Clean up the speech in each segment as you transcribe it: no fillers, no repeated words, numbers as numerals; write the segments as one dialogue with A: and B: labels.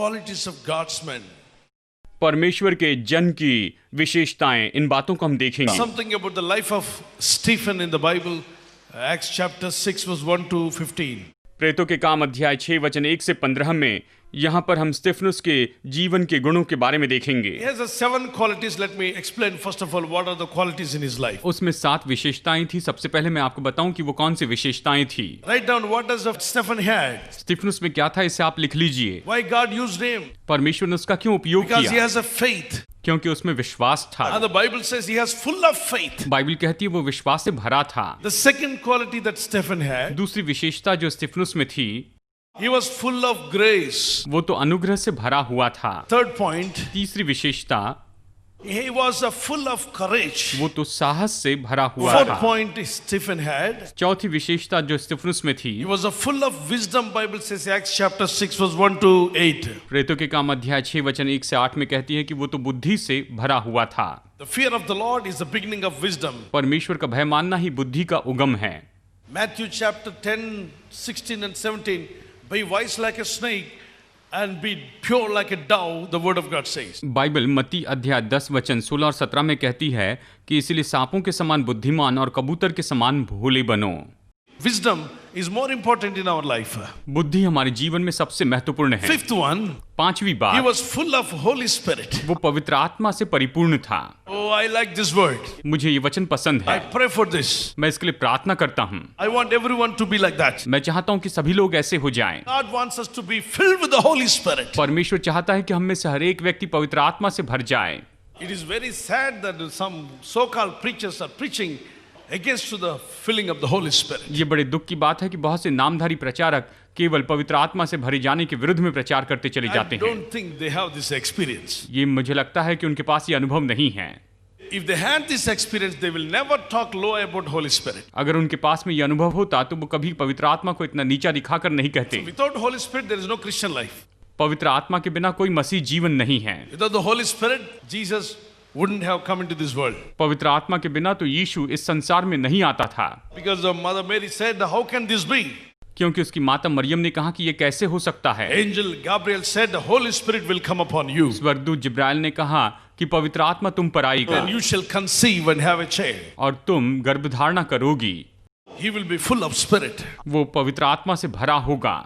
A: qualities of God's men.
B: परमेश्वर के जन की विशेषताएं, इन बातों को हम देखेंगे।
A: Something about the life of Stephen in the Bible, Acts chapter 6 verse 1 to 15.
B: प्रेतों के काम अध्याय 6 वचन 1 से 15 में यहाँ पर हम स्तिफनुस के जीवन के गुणों के बारे में देखेंगे।
A: He has 7 qualities. Let me explain first of all what are the qualities in his life.
B: उसमें 7 विशेषताएं थी। सबसे पहले मैं आपको बताऊं कि वो कौन सी विशेषताएं थी।
A: Write down what does Stephen had.
B: स्तिफनुस में क्या था, इसे आप लिख लीजिए।
A: Why God used him?
B: परमेश्वर ने उसका क्यों उपयोग
A: Because he
B: किया?
A: has a faith.
B: क्योंकि उसमें विश्वास था।
A: And the Bible says he has full of faith.
B: Bible कहती है वो विश्वास से भरा था।
A: The second quality that Stephen had,
B: दूसरी विशेषता जो स्तिफनुस में थी,
A: he was full of grace.
B: वो तो अनुग्रह से भरा हुआ था।
A: Third point,
B: तीसरी विशेषता,
A: he was full of courage.
B: वो तो साहस से भरा हुआ
A: Fourth
B: था।
A: point Stephen had,
B: चौथी विशेषता जो स्तिफनुस में थी,
A: he was full of wisdom. Bible says Acts chapter 6 verse 1 to 8.
B: प्रेतों के काम अध्याय 6 वचन 1 से 8 में कहती है कि वो तो बुद्धि से भरा हुआ था।
A: The fear of the Lord is the beginning of wisdom.
B: परमेश्वर का भय मानना ही बुद्धि का उगम है।
A: Matthew chapter 10, 16 and 17. Be wise like a snake and be pure like a dove, the word of God says.
B: Bible मत्ती अध्याय 10 वचन 16 और 17 में कहती है कि इसलिए सांपों के समान बुद्धिमान और कबूतर के समान भोले बनो।
A: Wisdom is more important in our life.
B: बुद्धि हमारे जीवन में सबसे महत्वपूर्ण है।
A: Fifth one,
B: पांचवी
A: he
B: बात,
A: was full of Holy Spirit.
B: वो पवित्र आत्मा से परिपूर्ण था।
A: Oh, I like this word.
B: मुझे ये वचन पसंद
A: I
B: है।
A: pray for this.
B: मैं इसके लिए प्रार्थना करता हूँ।
A: I want everyone to be like that.
B: मैं चाहता हूँ कि सभी लोग ऐसे हो जाएं।
A: God wants us to be filled with the Holy Spirit.
B: परमेश्वर चाहता है कि हम में से हर एक व्यक्ति पवित्र आत्मा से भर जाए।
A: It is very sad that some so-called preachers are preaching against to the filling of the Holy Spirit.
B: ये बड़े दुख की बात है कि बहुत से नामधारी प्रचारक केवल पवित्र आत्मा से भरे जाने के विरुद्ध में प्रचार करते चले
A: I
B: जाते हैं।
A: don't think they have this experience.
B: ये मुझे लगता है कि उनके पास ये अनुभव नहीं है।
A: If they had this experience, they will never talk low about Holy Spirit.
B: अगर उनके पास में ये अनुभव होता तो वो कभी पवित्र आत्मा को इतना नीचा दिखाकर नहीं कहते।
A: Without Holy Spirit, there is no Christian life.
B: पवित्र आत्मा के बिना कोई मसीह जीवन नहीं है।
A: Without the Holy Spirit, Jesus wouldn't have come into this world.
B: पवित्र आत्मा के बिना तो यीशु इस संसार में नहीं आता था।
A: Because Mother Mary said, how can this be?
B: क्योंकि उसकी माता मरियम ने कहा कि ये कैसे हो सकता है।
A: Angel Gabriel said, the Holy Spirit will come upon you.
B: स्वर्गदूत जिब्राइल ने कहा कि पवित्र आत्मा तुम पर आएगा
A: And you shall conceive and have a child.
B: और तुम गर्भधारणा करोगी।
A: He will be full of spirit.
B: वो पवित्र आत्मा से भरा होगा।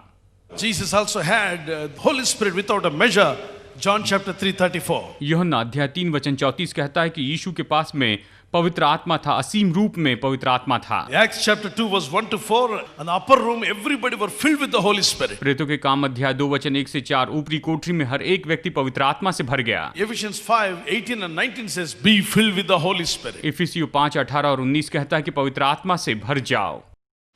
A: Jesus also had Holy Spirit without a measure. John chapter 3:34.
B: यूहन्ना अध्याय 3 वचन 34 कहता है कि यीशु के पास में पवित्र आत्मा था, असीम रूप में पवित्र आत्मा था।
A: Acts chapter 2 verse 1 to 4. An upper room, everybody were filled with the Holy Spirit.
B: प्रेतों के काम अध्याय 2 वचन 1 से 4, ऊपरी कोठरी में हर एक व्यक्ति पवित्र आत्मा से भर गया।
A: Ephesians 5:18 and 19 says, be filled with the Holy Spirit.
B: इफिसियों 5:18 और 19 कहता है कि पवित्र आत्मा से भर जाओ।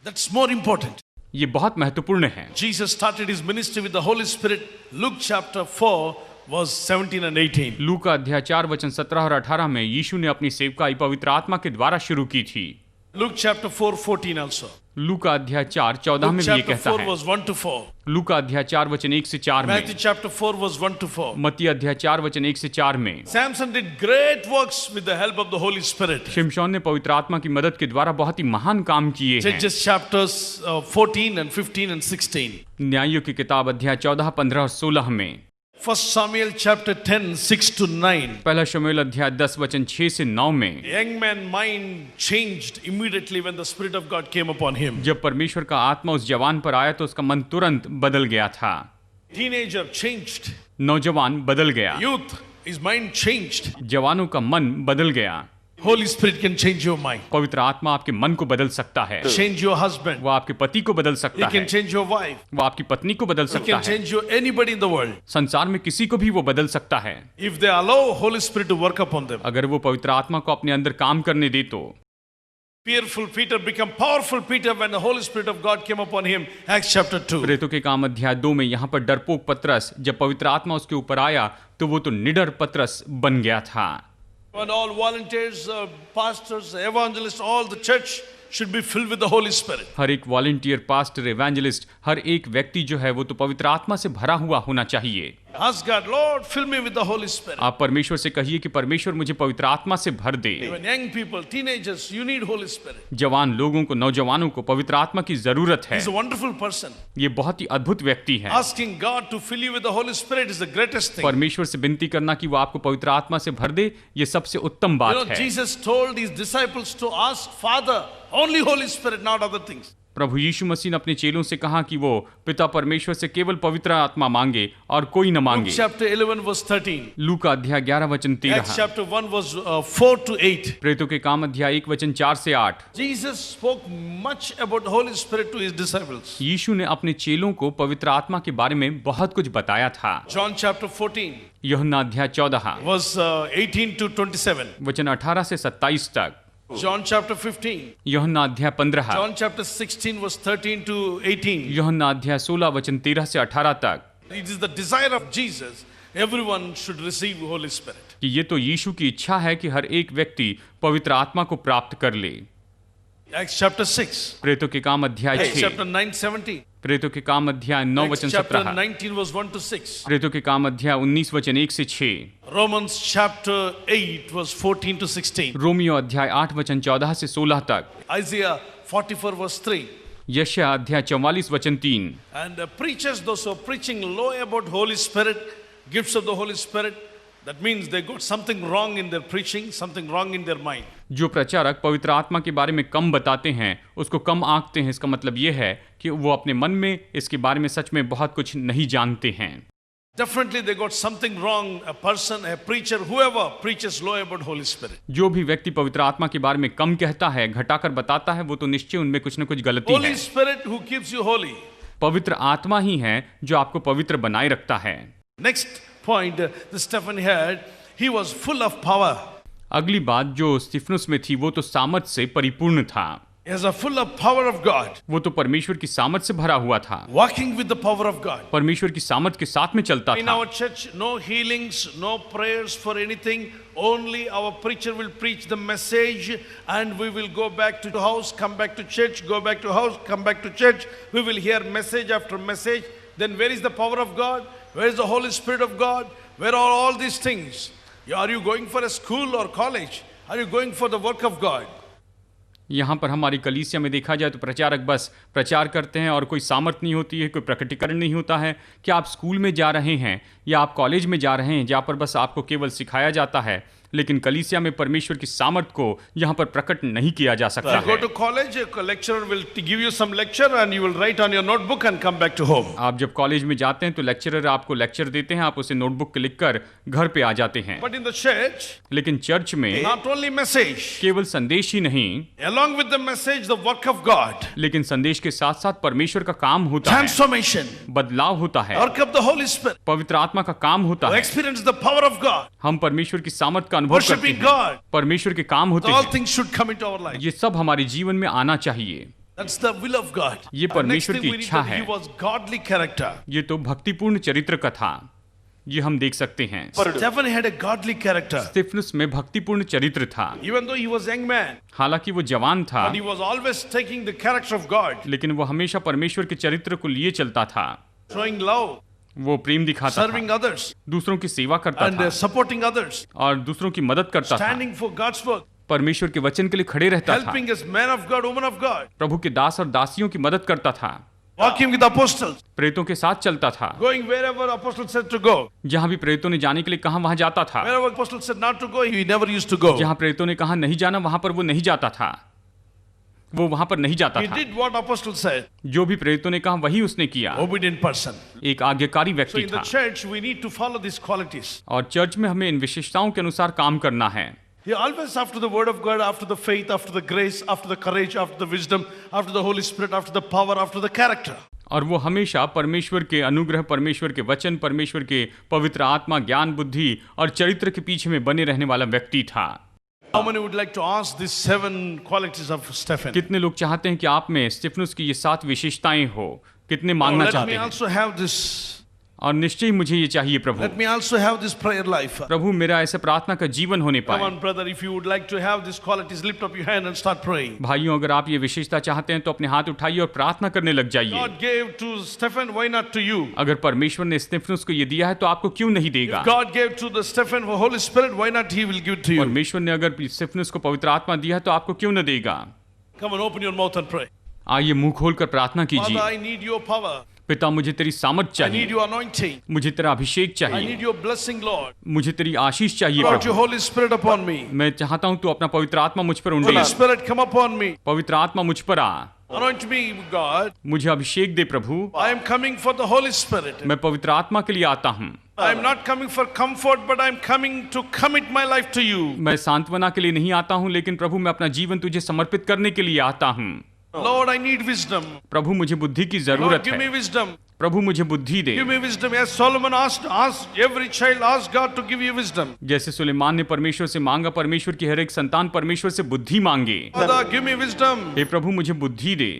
A: That's more important.
B: ये बहुत महत्वपूर्ण है।
A: Jesus started his ministry with the Holy Spirit. Luke chapter 4 verse 17 and 18.
B: लूका अध्याय 4 वचन 17 और 18 में यीशु ने अपनी सेवकाई पवित्र आत्मा के द्वारा शुरू की थी।
A: Luke chapter 4:14 also.
B: लूका अध्याय 4 14 में
A: Luke
B: भी ये
A: chapter
B: कहता
A: 4
B: है।
A: verse 1 to 4.
B: लूका अध्याय 4 वचन 1 से 4 में,
A: Matthew chapter 4 verse 1 to 4.
B: मत्ती अध्याय 4 वचन 1 से 4 में
A: Samson did great works with the help of the Holy Spirit.
B: शिमशोन ने पवित्र आत्मा की मदद के द्वारा बहुत ही महान काम किए हैं।
A: Judges chapters 14 and 15 and 16.
B: न्यायों की किताब अध्याय 14, 15 और 16 में,
A: 1 Samuel chapter 10 6 to 9.
B: पहला शमूएल अध्याय 10 वचन 6 से 9 में,
A: The young man's mind changed immediately when the Spirit of God came upon him.
B: जब परमेश्वर का आत्मा उस जवान पर आया तो उसका मन तुरंत बदल गया था।
A: Teenager changed.
B: नौजवान बदल गया,
A: Youth, his mind changed.
B: जवानों का मन बदल गया।
A: Holy Spirit can change your mind.
B: पवित्र आत्मा आपके मन को बदल सकता है।
A: Change your husband.
B: वो आपके पति को बदल
A: He
B: सकता है,
A: can change your wife.
B: वो आपकी पत्नी को बदल
A: He
B: सकता
A: can
B: है,
A: change your anybody in the world.
B: संसार में किसी को भी वो बदल सकता है
A: If they allow Holy Spirit to work upon them.
B: अगर वो पवित्र आत्मा को अपने अंदर काम करने दे तो।
A: Fearful Peter became powerful Peter when the Holy Spirit of God came upon him. Acts chapter 2.
B: प्रेतों के काम अध्याय 2 में यहाँ पर डरपोक पतरस, जब पवित्र आत्मा उसके ऊपर आया तो वो तो निडर पतरस बन गया था।
A: When all volunteers, pastors, evangelists, all the church should be filled with the Holy Spirit.
B: हर एक वॉलंटियर, पास्टर, एवेंजलिस्ट, हर एक व्यक्ति जो है वो तो पवित्र आत्मा से भरा हुआ होना चाहिए।
A: Ask God, Lord, fill me with the Holy Spirit.
B: आप परमेश्वर से कहिए कि परमेश्वर मुझे पवित्र आत्मा से भर दे।
A: Even young people, teenagers, you need Holy Spirit.
B: जवान लोगों को, नौजवानों को पवित्र आत्मा की जरूरत है।
A: He's a wonderful person.
B: ये बहुत ही अद्भुत व्यक्ति है।
A: Asking God to fill you with the Holy Spirit is the greatest thing.
B: परमेश्वर से विनती करना कि वो आपको पवित्र आत्मा से भर दे, ये सबसे उत्तम बात है।
A: Jesus told his disciples to ask Father, only Holy Spirit, not other things.
B: प्रभु यीशु मसीह ने अपने चेलों से कहा कि वो पिता परमेश्वर से केवल पवित्र आत्मा मांगे और कोई न मांगे।
A: Luke chapter 11 verse 13.
B: लूका अध्याय 11 वचन
A: Acts
B: 13।
A: chapter 1 verse 4 to 8.
B: प्रेरितों के काम अध्याय 1 वचन 4 से 8।
A: Jesus spoke much about the Holy Spirit to his disciples.
B: यीशु ने अपने चेलों को पवित्र आत्मा के बारे में बहुत कुछ बताया था।
A: John chapter 14
B: यूहन्ना अध्याय 14
A: verse 18 to 27.
B: वचन 18 से 27 तक।
A: John chapter 15.
B: यूहन्ना अध्याय 15।
A: John chapter 16 verse 13 to 18.
B: यूहन्ना अध्याय 16 वचन 13 से 18 तक।
A: It is the desire of Jesus, everyone should receive Holy Spirit.
B: कि ये तो यीशु की इच्छा है कि हर एक व्यक्ति पवित्र आत्मा को प्राप्त कर ले।
A: Acts chapter 6.
B: प्रेरितों के काम अध्याय
A: Acts
B: 6।
A: chapter 9, 17.
B: प्रेरितों के काम अध्याय 9
A: Acts
B: वचन
A: chapter
B: 17।
A: 19 verse 1 to 6.
B: प्रेरितों के काम अध्याय 19 वचन 1 से 6।
A: Romans chapter 8 verse 14 to 16.
B: Romeo अध्याय 8 वचन 14 से 16 तक।
A: Isaiah 44 verse 3.
B: यशायाह अध्याय 44 वचन 3।
A: And preachers, those who are preaching low about Holy Spirit, gifts of the Holy Spirit, that means they got something wrong in their preaching, something wrong in their mind.
B: जो प्रचारक पवित्र आत्मा के बारे में कम बताते हैं, उसको कम आंकते हैं, इसका मतलब ये है कि वो अपने मन में इसके बारे में सच में बहुत कुछ नहीं जानते हैं।
A: Definitely they got something wrong. A person, a preacher, whoever preaches low about Holy Spirit.
B: जो भी व्यक्ति पवित्र आत्मा के बारे में कम कहता है, घटाकर बताता है, वो तो निश्चय उनमें कुछ न कुछ गलती
A: Holy
B: है।
A: Spirit who keeps you holy.
B: पवित्र आत्मा ही है जो आपको पवित्र बनाए रखता है।
A: Next point, the Stephen had, he was full of power.
B: अगली बात जो स्तिफनुस में थी वो तो सामर्थ से परिपूर्ण था।
A: He was full of power of God.
B: वो तो परमेश्वर की सामर्थ से भरा हुआ था।
A: Walking with the power of God.
B: परमेश्वर की सामर्थ के साथ में चलता
A: In
B: था।
A: our church, no healings, no prayers for anything. Only our preacher will preach the message, and we will go back to house, come back to church, go back to house, come back to church. We will hear message after message. Then where is the power of God? Where is the Holy Spirit of God? Where are all these things? Are you going for a school or college? Are you going for the work of God?
B: यहाँ पर हमारी कलीसिया में देखा जाए तो प्रचारक बस प्रचार करते हैं और कोई सामर्थ नहीं होती है, कोई प्रकटीकरण नहीं होता है। कि आप स्कूल में जा रहे हैं या आप कॉलेज में जा रहे हैं जहाँ पर बस आपको केवल सिखाया जाता है, लेकिन कलीसिया में परमेश्वर की सामर्थ को यहाँ पर प्रकट नहीं किया जा सकता
A: You go
B: है।
A: to college, a lecturer will give you some lecture and you will write on your notebook and come back to home.
B: आप जब कॉलेज में जाते हैं तो लेक्चरर आपको लेक्चर देते हैं, आप उसे नोटबुक लिखकर घर पे आ जाते हैं।
A: But in the church,
B: लेकिन चर्च में
A: not only message,
B: केवल संदेश ही नहीं,
A: along with the message, the work of God,
B: लेकिन संदेश के साथ साथ परमेश्वर का काम होता है,
A: transformation,
B: बदलाव होता है,
A: work of the Holy Spirit,
B: पवित्र आत्मा का काम होता
A: to
B: है।
A: experience the power of God,
B: हम परमेश्वर की सामर्थ का अनुभव करते
A: worshiping
B: हैं,
A: God.
B: परमेश्वर के काम होते
A: All
B: हैं।
A: things should come into our life.
B: ये सब हमारे जीवन में आना चाहिए।
A: That's the will of God.
B: ये
A: And next
B: परमेश्वर
A: thing
B: की
A: we need
B: इच्छा
A: to-
B: है।
A: He was godly character.
B: ये तो भक्तिपूर्ण चरित्र का था, ये हम देख सकते हैं।
A: Stephen had a godly character.
B: स्तिफनुस में भक्तिपूर्ण चरित्र था।
A: Even though he was a young man,
B: हालांकि वो जवान था,
A: but he was always taking the character of God,
B: लेकिन वो हमेशा परमेश्वर के चरित्र को लिए चलता था।
A: showing love,
B: वो प्रेम दिखाता
A: serving
B: था,
A: others,
B: दूसरों की सेवा करता
A: and
B: था
A: supporting others,
B: और दूसरों की मदद करता था,
A: standing for God's work,
B: परमेश्वर के वचन के लिए खड़े रहता था,
A: helping as man of God, woman of God,
B: प्रभु के दास और दासियों की मदद करता था,
A: walking with apostles,
B: प्रेरितों के साथ चलता था,
A: going wherever apostles said to go.
B: जहां भी प्रेरितों ने जाने के लिए कहा वहां जाता था,
A: Wherever apostles said not to go, he never used to go.
B: जहां प्रेरितों ने कहा नहीं जाना वहां पर वो नहीं जाता था, वो वहां पर नहीं जाता
A: He
B: था।
A: did what apostles said.
B: जो भी प्रेरितों ने कहा वही उसने किया।
A: Obedient person.
B: एक आज्ञाकारी
A: So
B: व्यक्ति
A: in the
B: था
A: church, we need to follow these qualities.
B: और चर्च में हमें इन विशेषताओं के अनुसार काम करना है।
A: He always after the word of God, after the faith, after the grace, after the courage, after the wisdom, after the Holy Spirit, after the power, after the character.
B: और वो हमेशा परमेश्वर के अनुग्रह, परमेश्वर के वचन, परमेश्वर के पवित्र आत्मा, ज्ञान, बुद्धि और चरित्र के पीछे में बने रहने वाला व्यक्ति था।
A: How many would like to ask these 7 qualities of Stephen?
B: कितने लोग चाहते हैं कि आप में स्तिफनुस की ये 7 विशेषताएं हो? कितने मांगना
A: Let
B: चाहते
A: me
B: हैं?
A: also have this.
B: और निश्चय ही मुझे ये चाहिए प्रभु।
A: Let me also have this prayer life.
B: प्रभु मेरा ऐसे प्रार्थना का जीवन होने
A: Come
B: पाए।
A: on, brother, if you would like to have these qualities, lift up your hand and start praying.
B: भाइयों अगर आप ये विशेषता चाहते हैं तो अपने हाथ उठाइए और प्रार्थना करने लग जाइए।
A: God gave to Stephen, why not to you?
B: अगर परमेश्वर ने स्तेफनुस को ये दिया है तो आपको क्यों नहीं देगा?
A: God gave to the Stephen for Holy Spirit, why not He will give to you?
B: परमेश्वर ने अगर स्तेफनुस को पवित्र आत्मा दिया है तो आपको क्यों न देगा?
A: Come on, open your mouth and pray.
B: आइए मुंह खोलकर प्रार्थना
A: Father,
B: कीजिए।
A: I need your power.
B: पिता मुझे तेरी सामर्थ
A: I need
B: चाहिए,
A: your anointing.
B: मुझे तेरा अभिषेक
A: I
B: चाहिए,
A: need your blessing, Lord.
B: मुझे तेरी आशीष चाहिए
A: Pour out your
B: Prabhu.
A: Holy Spirit upon me.
B: मैं चाहता हूँ तू अपना पवित्र आत्मा मुझ पर
A: Holy
B: उंडेल।
A: Spirit, come upon me.
B: पवित्र आत्मा मुझ पर आ,
A: Anoint me, God.
B: मुझे अभिषेक दे प्रभु।
A: I am coming for the Holy Spirit.
B: मैं पवित्र आत्मा के लिए आता हूँ।
A: I am not coming for comfort, but I am coming to commit my life to you.
B: मैं सांत्वना के लिए नहीं आता हूँ, लेकिन प्रभु मैं अपना जीवन तुझे समर्पित करने के लिए आता हूँ।
A: Lord, I need wisdom.
B: प्रभु मुझे बुद्धि की
A: Lord,
B: जरूरत
A: give me
B: है।
A: wisdom.
B: प्रभु मुझे बुद्धि दे।
A: Give me wisdom. As Solomon asked every child, ask God to give you wisdom.
B: जैसे सुलेमान ने परमेश्वर से मांगा, परमेश्वर की हर एक संतान परमेश्वर से बुद्धि मांगे।
A: Father, give me wisdom.
B: हे प्रभु मुझे बुद्धि दे।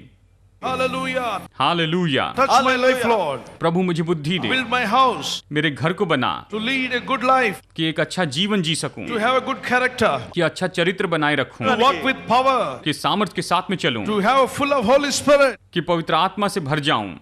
A: Hallelujah.
B: Hallelujah.
A: Touch my life, Lord.
B: प्रभु मुझे बुद्धि दे,
A: Build my house
B: मेरे घर को बना
A: to lead a good life,
B: कि एक अच्छा जीवन जी सकूं,
A: to have a good character,
B: कि अच्छा चरित्र बनाए रखूं,
A: to walk with power,
B: कि सामर्थ्य के साथ में चलूं,
A: to have full of Holy Spirit.
B: कि पवित्र आत्मा से भर जाऊं।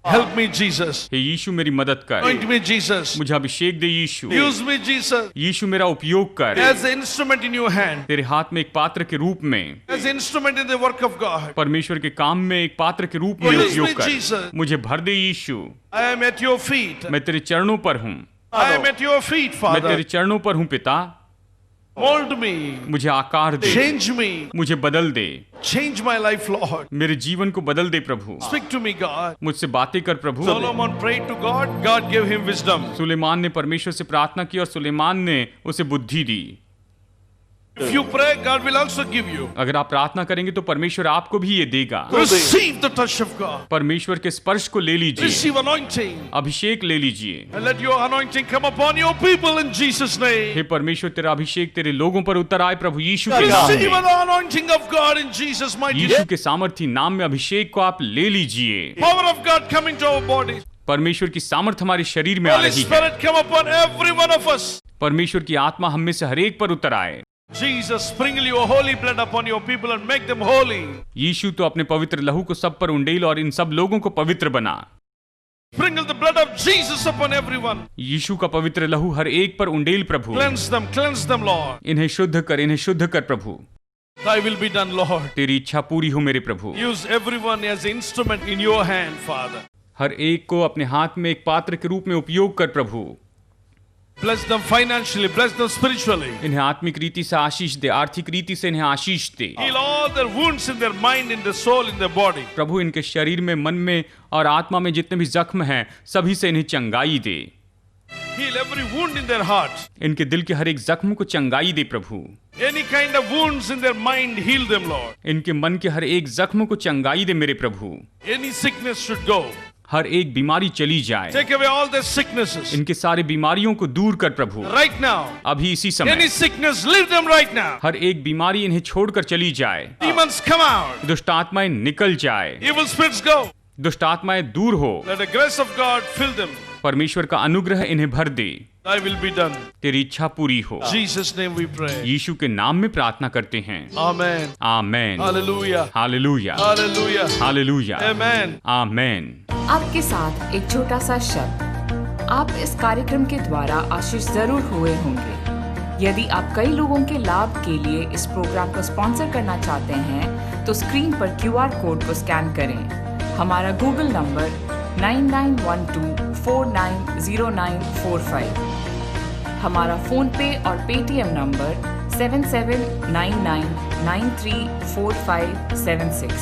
A: Help me, Jesus.
B: हे यीशु मेरी मदद कर,
A: Anoint me, Jesus.
B: मुझे अभिषेक दे यीशु।
A: Use me, Jesus,
B: यीशु मेरा उपयोग कर,
A: as an instrument in your hand,
B: तेरे हाथ में एक पात्र के रूप में,
A: as an instrument in the work of God.
B: परमेश्वर के काम में एक पात्र के रूप में
A: Use
B: उपयोग
A: me, Jesus.
B: कर। मुझे भर दे यीशु।
A: I am at your feet.
B: मैं तेरे चरणों पर हूँ,
A: I am at your feet,
B: मैं तेरे
A: Father.
B: चरणों पर हूँ पिता।
A: Mold me.
B: मुझे आकार दे,
A: Change me.
B: मुझे बदल दे,
A: Change my life, Lord.
B: मेरे जीवन को बदल दे प्रभु।
A: Speak to me, God.
B: मुझसे बातें कर प्रभु।
A: Solomon prayed to God. God gave him wisdom.
B: Suleman ने परमेश्वर से प्रार्थना की और सुलेमान ने उसे बुद्धि दी।
A: If you pray, God will also give you.
B: अगर आप प्रार्थना करेंगे तो परमेश्वर आपको भी ये देगा।
A: Receive the touch of God.
B: परमेश्वर के स्पर्श को ले लीजिए,
A: Receive anointing.
B: अभिषेक ले लीजिए।
A: And let your anointing come upon your people in Jesus' name.
B: हे परमेश्वर तेरा अभिषेक तेरे लोगों पर उतर आए प्रभु यीशु के नाम
A: Receive
B: में।
A: the anointing of God in Jesus' mighty
B: Yeshu
A: name.
B: के सामर्थी नाम में अभिषेक को आप ले लीजिए।
A: Power of God come into our bodies.
B: परमेश्वर की सामर्थ हमारे शरीर में आ
A: Holy
B: रही है।
A: Spirit come upon every one of us.
B: परमेश्वर की आत्मा हम में से हर एक पर उतर आए।
A: Jesus, sprinkle your holy blood upon your people and make them holy.
B: यीशु तो अपने पवित्र लहू को सब पर उंडेल और इन सब लोगों को पवित्र बना।
A: Sprinkle the blood of Jesus upon everyone.
B: यीशु का पवित्र लहू हर एक पर उंडेल प्रभु।
A: Cleanse them, Lord.
B: इन्हें शुद्ध कर, इन्हें शुद्ध कर प्रभु।
A: Thy will be done, Lord.
B: तेरी इच्छा पूरी हो मेरे प्रभु।
A: Use everyone as an instrument in your hand, Father.
B: हर एक को अपने हाथ में एक पात्र के रूप में उपयोग कर प्रभु।
A: Bless them financially, bless them spiritually.
B: इन्हें आत्मिक रीति से आशीष दे, आर्थिक रीति से इन्हें आशीष दे।
A: Heal all their wounds in their mind, in their soul, in their body.
B: प्रभु इनके शरीर में, मन में और आत्मा में जितने भी जख्म हैं सभी से इन्हें चंगाई दे।
A: Heal every wound in their heart.
B: इनके दिल के हर एक जख्म को चंगाई दे प्रभु।
A: Any kind of wounds in their mind, heal them, Lord.
B: इनके मन के हर एक जख्म को चंगाई दे मेरे प्रभु।
A: Any sickness should go.
B: हर एक बीमारी चली जाए।
A: Take away all their sicknesses.
B: इनके सारे बीमारियों को दूर कर प्रभु।
A: Right now.
B: अभी इसी समय
A: Any sickness, leave them right now.
B: हर एक बीमारी इन्हें छोड़कर चली जाए।
A: Demons come out.
B: दुष्ट आत्माएं निकल जाए,
A: Evil spirits go.
B: दुष्ट आत्माएं दूर हो।
A: Let the grace of God fill them.
B: परमेश्वर का अनुग्रह इन्हें भर दे।
A: Thy will be done.
B: तेरी इच्छा पूरी हो।
A: In Jesus' name we pray.
B: यीशु के नाम में प्रार्थना करते हैं।
A: Amen.
B: आमेन।
A: Hallelujah.
B: Hallelujah.
A: Hallelujah.
B: Hallelujah.
A: Amen.
B: आमेन।
C: आपके साथ एक छोटा सा शब्द। आप इस कार्यक्रम के द्वारा आशीष जरूर हुए होंगे। यदि आप कई लोगों के लाभ के लिए इस प्रोग्राम को स्पॉन्सर करना चाहते हैं तो स्क्रीन पर QR कोड को स्कैन करें। हमारा गूगल नंबर 9912490945, हमारा फोन पे और पेटीएम नंबर 7799934576,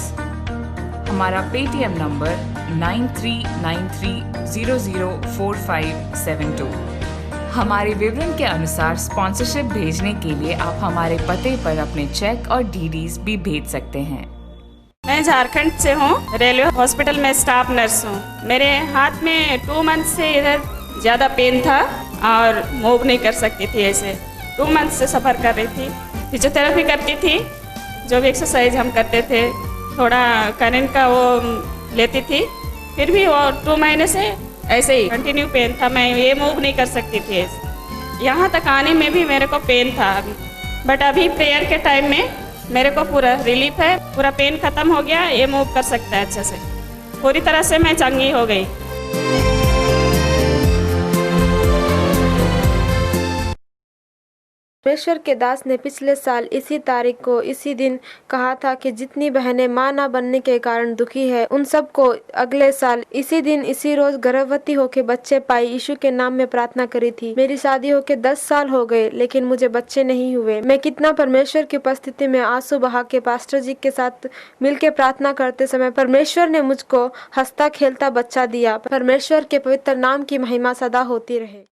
C: हमारा पेटीएम नंबर 9393004572। हमारे विवरण के अनुसार स्पॉन्सरशिप भेजने के लिए आप हमारे पते पर अपने चेक और DDs भी भेज सकते हैं।
D: मैं झारखंड से हूँ, रेलवे हॉस्पिटल में स्टाफ नर्स हूँ। मेरे हाथ में 2 मंथ से इधर ज़्यादा पेन था और मूव नहीं कर सकती थी। ऐसे 2 मंथ से सफ़र कर रही थी। फिजियोथेरेपी करती थी, जो भी एक्सरसाइज हम करते थे, थोड़ा करंट का वो लेती थी, फिर भी वो 2 महीने से ऐसे ही कंटिन्यू पेन था, मैं ये मूव नहीं कर सकती थी ऐसे। यहाँ तक आने में भी मेरे को पेन था अभी, बट अभी प्रेयर के टाइम में मेरे को पूरा रिलीफ है, पूरा पेन खत्म हो गया, ये मूव कर सकता है अच्छे से, पूरी तरह से मैं चंगी हो गई।
E: परमेश्वर के दास ने पिछले साल इसी तारीख को इसी दिन कहा था कि जितनी बहनें मां ना बनने के कारण दुखी है उन सबको अगले साल इसी दिन इसी रोज गर्भवती होकर बच्चे पाई यीशु के नाम में प्रार्थना करी थी। मेरी शादी होकर 10 साल हो गए लेकिन मुझे बच्चे नहीं हुए। मैं कितना परमेश्वर की उपस्थिति में आंसू बहा के पास्टर जी के साथ मिलकर प्रार्थना करते समय परमेश्वर ने मुझको हंसता खेलता बच्चा दिया। परमेश्वर के पवित्र नाम की महिमा सदा होती रहे।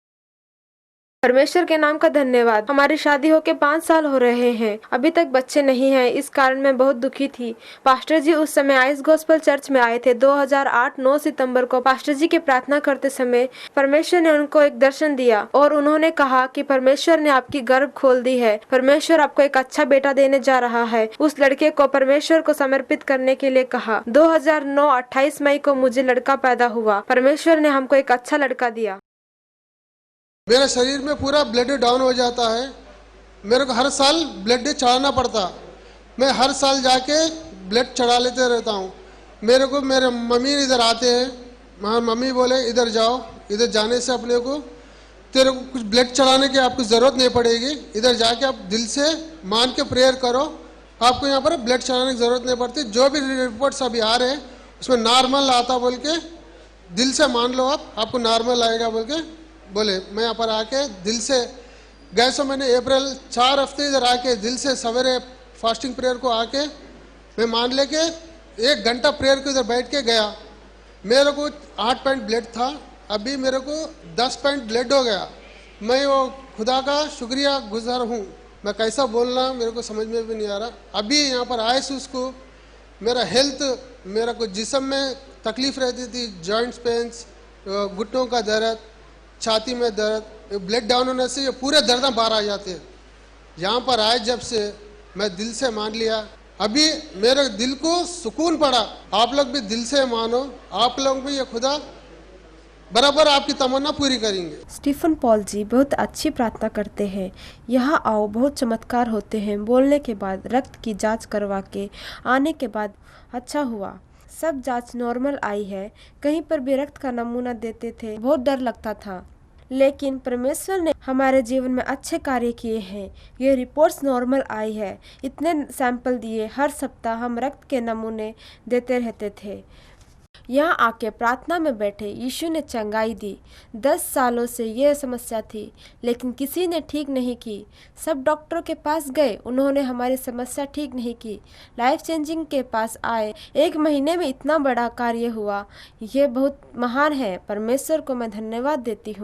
E: परमेश्वर के नाम का धन्यवाद। हमारी शादी होके 5 साल हो रहे हैं, अभी तक बच्चे नहीं हैं, इस कारण मैं बहुत दुखी थी। पास्टर जी उस समय आइस गॉस्पेल चर्च में आए थे। 2008 9 सितंबर को पास्टर जी की प्रार्थना करते समय परमेश्वर ने उनको एक दर्शन दिया और उन्होंने कहा कि परमेश्वर ने आपकी गर्भ खोल दी है, परमेश्वर आपको एक अच्छा बेटा देने जा रहा है। उस लड़के को परमेश्वर को समर्पित करने के लिए कहा। 2009 28 मई को मुझे लड़का पैदा हुआ। परमेश्वर ने हमको एक अच्छा लड़का दिया।
F: मेरे शरीर में पूरा ब्लड डाउन हो जाता है, मेरे को हर साल ब्लड चढ़ाना पड़ता। मैं हर साल जाके ब्लड चढ़ा लेते रहता हूँ। मेरे को मेरे मम्मी इधर आते हैं, मम्मी बोले इधर जाओ, इधर जाने से अपने को तेरे को कुछ ब्लड चढ़ाने की आपको ज़रूरत नहीं पड़ेगी, इधर जाके आप दिल से मान के प्रेयर करो, आपको यहाँ पर ब्लड चढ़ाने की ज़रूरत नहीं पड़ती। जो भी रिपोर्ट्स अभी आ रहे हैं उसमें नॉर्मल आता बोल के दिल से मान लो, आपको नॉर्मल आएगा बोल के बोले। मैं यहाँ पर आके दिल से गए। सो मैंने अप्रैल 4 हफ्ते इधर आके दिल से सवेरे फास्टिंग प्रेयर को आके मैं मान लेके 1 घंटा प्रेयर को इधर बैठ के गया। मेरे को 8 पॉइंट ब्लड था, अभी मेरे को 10 पॉइंट ब्लड हो गया। मैं वो खुदा का शुक्रिया गुजार हूँ। मैं कैसा बोलना मेरे को समझ में भी नहीं आ रहा। अभी यहाँ पर आए से उसको मेरा हेल्थ, मेरा को जिस्म में तकलीफ रहती थी, जॉइंट्स पेन्स, घुटनों का दर्द, छाती में दर्द, ब्लड डाउन होने से ये पूरे दर्द बाहर आ जाते हैं। यहाँ पर आए जब से मैं दिल से मान लिया, अभी मेरे दिल को सुकून पड़ा। आप लोग भी दिल से मानो, आप लोग भी ये खुदा बराबर आपकी तमन्ना पूरी करेंगे।
E: स्टीफन पॉल जी बहुत अच्छी प्रार्थना करते हैं। यहाँ आओ, बहुत चमत्कार होते हैं। बोलने के बाद रक्त की जांच करवा के आने के बाद अच्छा हुआ, सब जांच नॉर्मल आई है। कहीं पर भी रक्त का नमूना देते थे, बहुत डर लगता था, लेकिन परमेश्वर ने हमारे जीवन में अच्छे कार्य किए हैं। ये रिपोर्ट्स नॉर्मल आई है। इतने सैंपल दिए, हर सप्ताह हम रक्त के नमूने देते रहते थे। यहाँ आके प्रार्थना में बैठे यीशु ने चंगाई दी। 10 सालों से यह समस्या थी लेकिन किसी ने ठीक नहीं की। सब डॉक्टरों के पास गए, उन्होंने हमारी समस्या ठीक नहीं की। लाइफ चेंजिंग के पास आए, 1 महीने में इतना बड़ा कार्य हुआ, ये बहुत महान है। परमेश्वर को मैं धन्यवाद देती हूँ।